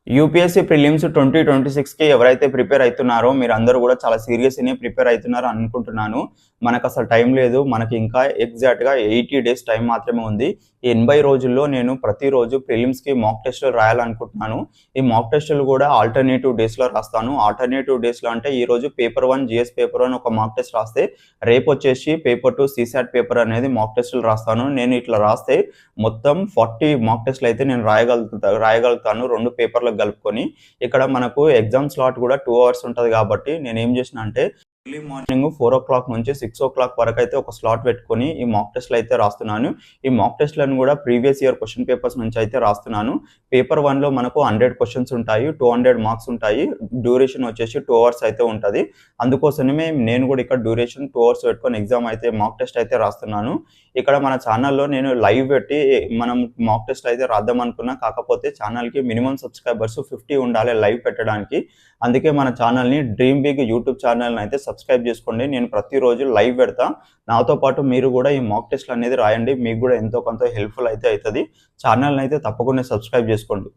UPSC prelims 2026కి ఎవరైతే prepare అయితున్నారో మీరందరూ కూడా చాలా సీరియస్‌గానే ప్రిపేర్ అయితున్నారు అనుకుంటున్నాను. మనకసలు టైం లేదు. మనకి ఇంకా ఎగ్జాక్ట్‌గా 80 డేస్ టైం మాత్రమే ఉంది. ఈ 80 రోజుల్లో నేను ప్రతిరోజు ప్రిలిమ్స్‌కి మాక్ టెస్టులు రాయాలనుకుంటున్నాను. ఈ మాక్ టెస్టులు కూడా ఆల్టర్‌నేటివ్ డేస్‌లో రాస్తాను. ఆల్టర్‌నేటివ్ డేస్‌లో అంటే ఈరోజు పేపర్ 1 జీఎస్ పేపర్ 1 ఒక మాక్ టెస్ట్ రాస్తే రేపొచ్చేసి పేపర్ 2 సీసాట్ పేపర్ అనేది మాక్ టెస్టులు రాస్తాను. నేను ఇట్లా రాస్తే మొత్తం 40 మాక్ టెస్టులు అయితే నేను రాయగలుగుతాను 2 పేపర్‌లకు కలుపుకొని. ఇక్కడ మనకు ఎగ్జామ్ స్లాట్ కూడా 2 అవర్స్ ఉంటది కాబట్టి నేనేం చేసినా అంటే ఎర్లీ మార్నింగ్ 4:00 నుంచి 6:00 వరకైతే ఒక స్లాట్ పెట్టుకొని ఈ మాక్ టెస్ట్‌లు అయితే రాస్తున్నాను. ఈ మాక్ టెస్ట్‌లను కూడా ప్రీవియస్ ఇయర్ క్వెషన్ పేపర్స్ నుంచి అయితే రాస్తున్నాను. పేపర్ 1లో మనకు 100 క్వెషన్స్ ఉంటాయి. 200 మార్క్స్ ఉంటాయి. డ్యూరేషన్ వచ్చేసి 2 అవర్స్ అయితే ఉంటది. అందుకోసమే నేను కూడా ఇక్కడ డ్యూరేషన్ 2 అవర్స్ పెట్టుకొని ఎగ్జామ్ అయితే మాక్ టెస్ట్ అయితే రాస్తున్నాను. ఇక్కడ మన ఛానల్‌లో నేను లైవ్ పెట్టి మనం మాక్ టెస్ట్ అయితే రాద్దాం అనుకున్నా. కాకపోతే ఛానల్‌కి మినిమమ్ సబ్స్క్రైబర్స్ 50 ఉండాలి లైవ్ పెట్టడానికి. అందుకే మన ఛానల్‌ని డ్రీమ్ బిగ్ యూట్యూబ్ ఛానల్‌ని అయితే సబ్స్క్రైబ్ చేసుకోండి. నేను ప్రతిరోజు లైవ్ పెడతా. నాతో పాటు మీరు కూడా ఈ మాక్ టెస్ట్‌లు అనేది రాయండి. మీకు కూడా ఎంతో కొంత హెల్ప్‌ఫుల్ అయితే అయితది. ఛానల్‌ని అయితే తప్పకుండా సబ్స్క్రైబ్ చేసుకోండి.